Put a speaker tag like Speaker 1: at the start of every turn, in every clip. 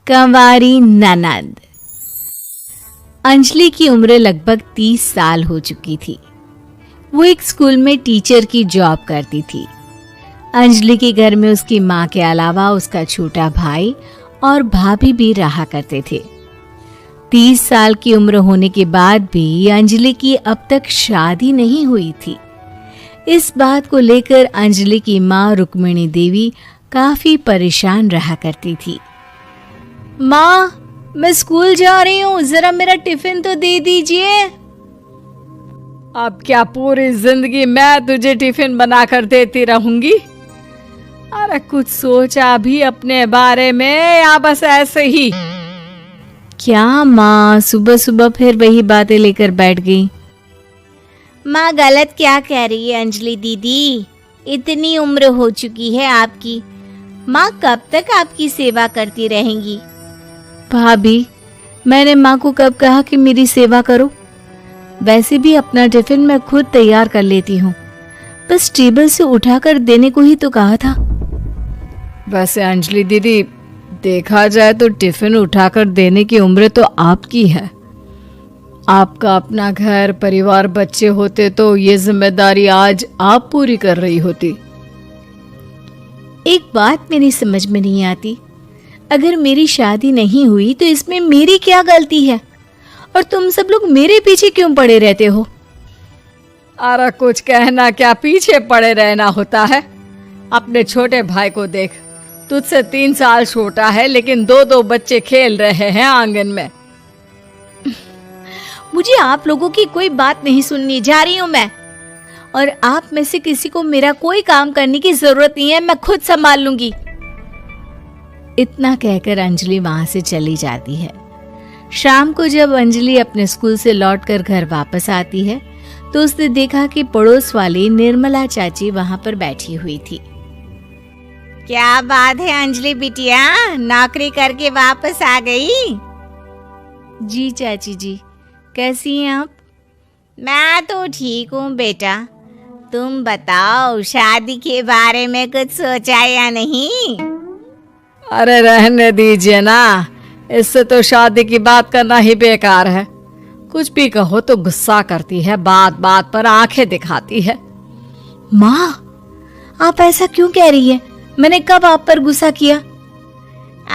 Speaker 1: कंवारी ननद। अंजलि की उम्र लगभग 30 साल हो चुकी थी। वो एक स्कूल में टीचर की जॉब करती थी। अंजलि के घर में उसकी माँ के अलावा उसका छोटा भाई और भाभी भी रहा करते थे। 30 साल की उम्र होने के बाद भी अंजलि की अब तक शादी नहीं हुई थी। इस बात को लेकर अंजलि की माँ रुक्मिणी देवी काफी परेशान रहा करती थी। माँ, मैं स्कूल जा रही हूँ, जरा मेरा टिफिन तो दे दीजिए।
Speaker 2: अब क्या पूरी जिंदगी मैं तुझे टिफिन बनाकर देती रहूंगी? अरे कुछ सोचा भी अपने बारे में या बस ऐसे ही?
Speaker 1: क्या माँ, सुबह सुबह फिर वही बातें लेकर बैठ गई।
Speaker 3: माँ गलत क्या कह रही है अंजलि दीदी? इतनी उम्र हो चुकी है आपकी, माँ कब तक आपकी सेवा करती रहेंगी?
Speaker 1: भाभी, मैंने माँ को कब कहा कि मेरी सेवा करो? वैसे भी अपना टिफिन मैं खुद तैयार कर लेती हूँ, बस टेबल से उठाकर देने को ही तो कहा था।
Speaker 2: वैसे अंजलि दीदी, देखा जाए तो टिफिन उठाकर देने की उम्र तो आपकी है। आपका अपना घर परिवार बच्चे होते तो ये जिम्मेदारी आज आप पूरी कर रही होती।
Speaker 1: एक बात मेरी समझ में नहीं आती, अगर मेरी शादी नहीं हुई तो इसमें मेरी क्या गलती है और तुम सब लोग मेरे पीछे क्यों पड़े रहते हो?
Speaker 2: अरे कुछ कहना क्या पीछे पड़े रहना होता है? अपने छोटे भाई को देख, तुझसे 3 साल छोटा है लेकिन 2-2 बच्चे खेल रहे हैं आंगन में।
Speaker 1: मुझे आप लोगों की कोई बात नहीं सुननी, जा रही हूँ मैं। और आप में से किसी को मेरा कोई काम करने की जरूरत नहीं है, मैं खुद संभाल लूंगी। इतना कहकर अंजलि वहां से चली जाती है। शाम को जब अंजलि अपने स्कूल से लौटकर घर वापस आती है तो उसने देखा कि पड़ोस वाली निर्मला चाची वहां पर बैठी हुई थी।
Speaker 3: क्या बात है अंजलि बिटिया, नौकरी करके वापस आ गई?
Speaker 1: जी चाची जी, कैसी हैं आप?
Speaker 3: मैं तो ठीक हूँ बेटा, तुम बताओ शादी के बारे में कुछ सोचा या नहीं?
Speaker 2: अरे रहने दीजिए ना, इससे तो शादी की बात करना ही बेकार है। कुछ भी कहो तो गुस्सा करती है, बात बात पर आंखें दिखाती है।
Speaker 1: माँ, आप ऐसा क्यों कह रही है? मैंने कब आप पर गुस्सा किया?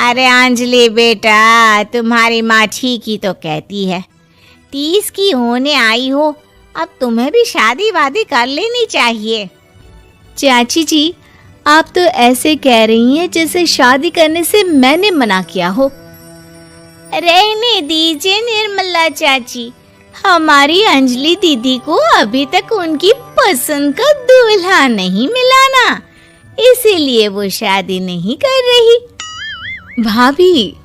Speaker 3: अरे अंजलि बेटा, तुम्हारी माँ ठीक ही तो कहती है। 30 की होने आई हो, अब तुम्हें भी शादी वादी कर लेनी चाहिए।
Speaker 1: चाची जी, आप तो ऐसे कह रही हैं जैसे शादी करने से मैंने मना किया हो।
Speaker 3: रहने दीजिए निर्मला चाची, हमारी अंजलि दीदी को अभी तक उनकी पसंद का दूल्हा नहीं मिला ना, इसीलिए वो शादी नहीं कर रही।
Speaker 1: भाभी,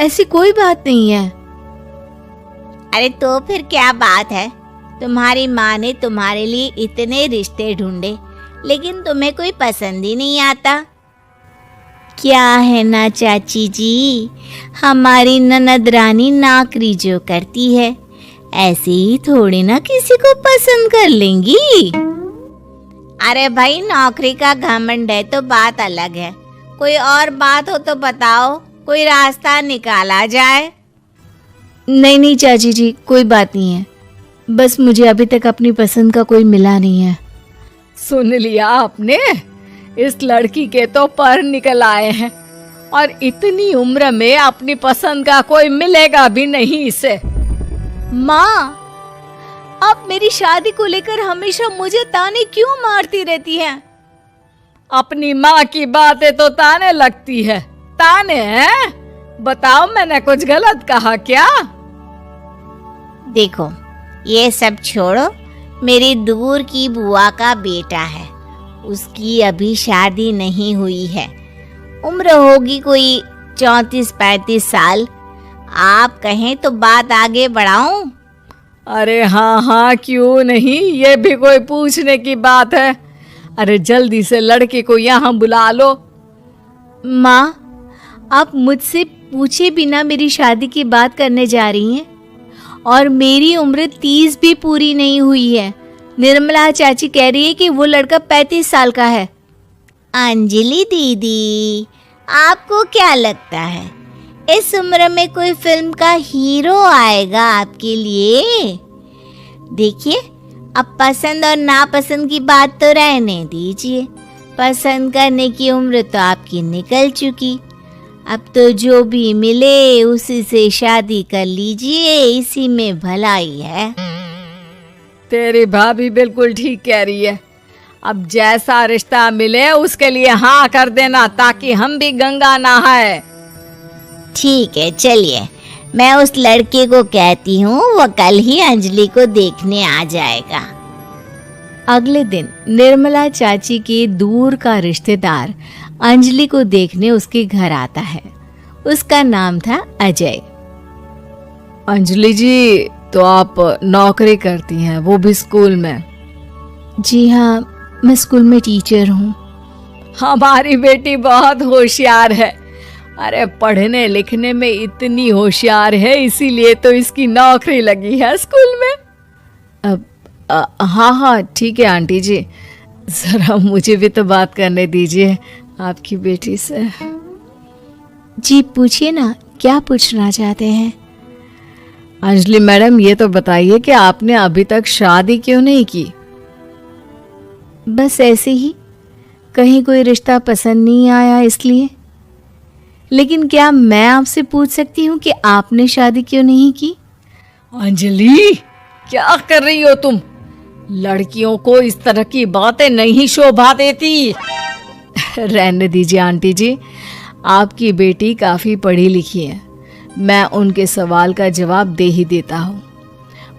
Speaker 1: ऐसी कोई बात नहीं है।
Speaker 3: अरे तो फिर क्या बात है? तुम्हारी माँ ने तुम्हारे लिए इतने रिश्ते ढूंढे लेकिन तुम्हें कोई पसंद ही नहीं आता।
Speaker 1: क्या है ना चाची जी, हमारी ननद रानी नौकरी जो करती है ऐसे ही थोड़ी ना किसी को पसंद कर लेंगी।
Speaker 3: अरे भाई, नौकरी का घमंड है तो बात अलग है, कोई और बात हो तो बताओ, कोई रास्ता निकाला जाए।
Speaker 1: नहीं नहीं चाची जी, कोई बात नहीं है, बस मुझे अभी तक अपनी पसंद का कोई मिला नहीं है।
Speaker 2: सुन लिया आपने, इस लड़की के तो पर निकल आए हैं और इतनी उम्र में अपनी पसंद का कोई मिलेगा भी नहीं इसे।
Speaker 1: माँ, आप मेरी शादी को लेकर हमेशा मुझे ताने क्यों मारती रहती हैं?
Speaker 2: अपनी माँ की बातें तो ताने लगती है। ताने हैं? बताओ, मैंने कुछ गलत कहा क्या?
Speaker 3: देखो, ये सब छोड़ो, मेरी दूर की बुआ का बेटा है, उसकी अभी शादी नहीं हुई है, उम्र होगी कोई 34-35 साल। आप कहें तो बात आगे बढ़ाऊं?
Speaker 2: अरे हाँ हाँ, क्यों नहीं, ये भी कोई पूछने की बात है। अरे जल्दी से लड़के को यहाँ बुला लो।
Speaker 1: माँ, आप मुझसे पूछे बिना मेरी शादी की बात करने जा रही हैं और मेरी उम्र 30 भी पूरी नहीं हुई है। निर्मला चाची कह रही है कि वो लड़का 35 साल का है।
Speaker 3: अंजलि दीदी, आपको क्या लगता है इस उम्र में कोई फिल्म का हीरो आएगा आपके लिए? देखिए, अब पसंद और नापसंद की बात तो रहने दीजिए। पसंद करने की उम्र तो आपकी निकल चुकी। अब तो जो भी मिले उसी से शादी कर लीजिए, इसी में भलाई है।
Speaker 2: तेरी भाभी बिल्कुल ठीक कह रही है। अब जैसा रिश्ता मिले उसके लिए हाँ कर देना, ताकि हम भी गंगा नहाए।
Speaker 3: ठीक है, चलिए मैं उस लड़के को कहती हूँ, वो कल ही अंजलि को देखने आ जाएगा।
Speaker 1: अगले दिन निर्मला चाची के दूर का रिश्तेदार अंजलि को देखने उसके घर आता है। उसका नाम था अजय।
Speaker 2: अंजलि जी, तो आप नौकरी करती हैं, वो भी स्कूल में?
Speaker 1: जी हाँ, मैं स्कूल में टीचर हूँ।
Speaker 2: हमारी बेटी बहुत होशियार है। अरे पढ़ने लिखने में इतनी होशियार है, इसीलिए तो इसकी नौकरी लगी है स्कूल में। अब हाँ हाँ ठीक है आंटी जी, जरा मुझे भी तो बात करने दीजिए आपकी बेटी से।
Speaker 1: जी पूछिए ना, क्या पूछना चाहते हैं?
Speaker 2: अंजलि मैडम, ये तो बताइए कि आपने अभी तक शादी क्यों नहीं की?
Speaker 1: बस ऐसे ही, कहीं कोई रिश्ता पसंद नहीं आया इसलिए। लेकिन क्या मैं आपसे पूछ सकती हूँ कि आपने शादी क्यों नहीं की?
Speaker 2: अंजलि, क्या कर रही हो तुम? लड़कियों को इस तरह की बातें नहीं शोभा देती। रहने दीजिए आंटी जी, आपकी बेटी काफी पढ़ी लिखी है, मैं उनके सवाल का जवाब दे ही देता हूँ।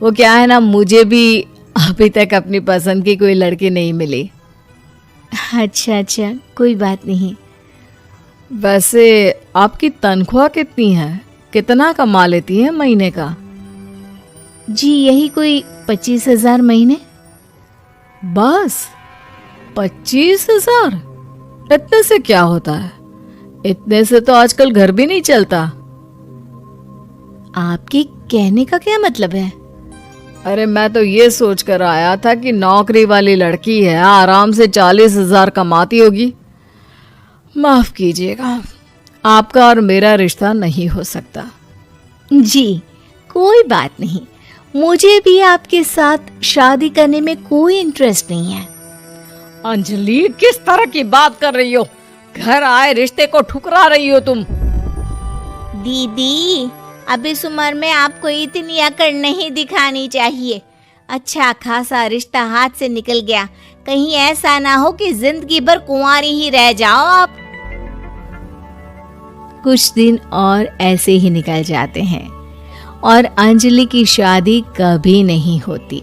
Speaker 2: वो क्या है ना, मुझे भी अभी तक अपनी पसंद की कोई लड़की नहीं मिली।
Speaker 1: अच्छा, कोई बात नहीं।
Speaker 2: वैसे आपकी तनख्वाह कितनी है? कितना कमा लेती है महीने का?
Speaker 1: जी यही कोई 25,000 महीने।
Speaker 2: बस 25,000? इतने से क्या होता है? इतने से तो आजकल घर भी नहीं चलता।
Speaker 1: आपके कहने का क्या मतलब है?
Speaker 2: अरे मैं तो ये सोच कर आया था कि नौकरी वाली लड़की है, आराम से 40,000 कमाती होगी। माफ कीजिएगा, आपका और मेरा रिश्ता नहीं हो सकता।
Speaker 1: जी कोई बात नहीं, मुझे भी आपके साथ शादी करने में कोई इंटरेस्ट नहीं है।
Speaker 2: अंजलि, किस तरह की बात कर रही हो? घर आए रिश्ते को ठुकरा रही हो तुम।
Speaker 3: दीदी, अब इस उम्र में आपको इतनी अकड़ नहीं दिखानी चाहिए। अच्छा खासा रिश्ता हाथ से निकल गया, कहीं ऐसा ना हो कि जिंदगी भर कुंवारी ही रह जाओ आप।
Speaker 1: कुछ दिन और ऐसे ही निकल जाते हैं और अंजलि की शादी कभी नहीं होती।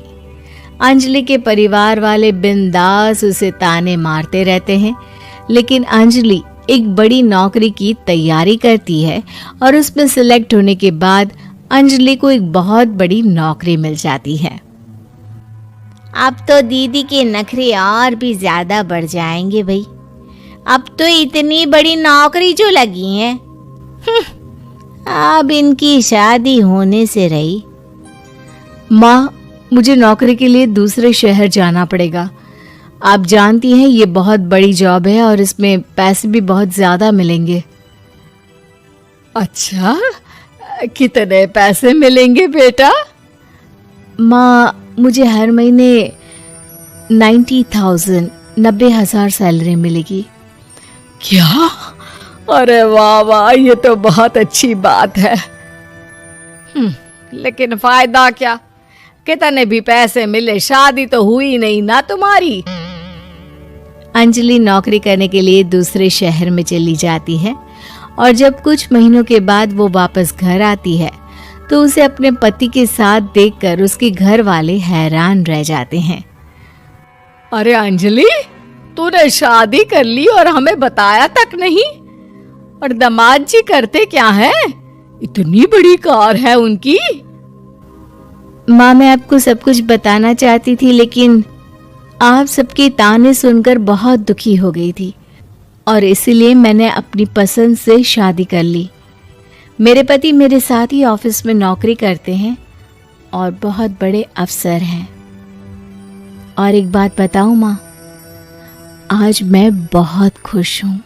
Speaker 1: अंजलि के परिवार वाले बिंदास उसे ताने मारते रहते हैं, लेकिन अंजलि एक बड़ी नौकरी की तैयारी करती है और उसमें सिलेक्ट होने के बाद अंजलि को एक बहुत बड़ी नौकरी मिल जाती है।
Speaker 3: अब तो दीदी के नखरे और भी ज्यादा बढ़ जाएंगे भाई। अब तो इतनी बड़ी नौकरी जो लगी है, अब इनकी शादी होने से रही।
Speaker 1: माँ, मुझे नौकरी के लिए दूसरे शहर जाना पड़ेगा। आप जानती हैं ये बहुत बड़ी जॉब है और इसमें पैसे भी बहुत ज्यादा मिलेंगे।
Speaker 2: अच्छा, कितने पैसे मिलेंगे बेटा?
Speaker 1: माँ, मुझे हर महीने 90,000 सैलरी मिलेगी।
Speaker 2: क्या? अरे वाह वाह, ये तो बहुत अच्छी बात है। लेकिन फायदा क्या? कितने भी पैसे मिले, शादी तो हुई नहीं ना तुम्हारी।
Speaker 1: अंजलि नौकरी करने के लिए दूसरे शहर में चली जाती है और जब कुछ महीनों के बाद वो वापस घर आती है तो उसे अपने पति के साथ देखकर उसके घर वाले हैरान रह जाते हैं।
Speaker 2: अरे अंजलि, तूने शादी कर ली और हमें बताया तक नहीं। और दामाद जी करते क्या है? इतनी बड़ी कार है उनकी।
Speaker 1: माँ, मैं आपको सब कुछ बताना चाहती थी, लेकिन आप सबके ताने सुनकर बहुत दुखी हो गई थी और इसीलिए मैंने अपनी पसंद से शादी कर ली। मेरे पति मेरे साथ ही ऑफिस में नौकरी करते हैं और बहुत बड़े अफसर हैं। और एक बात बताऊं माँ, आज मैं बहुत खुश हूँ।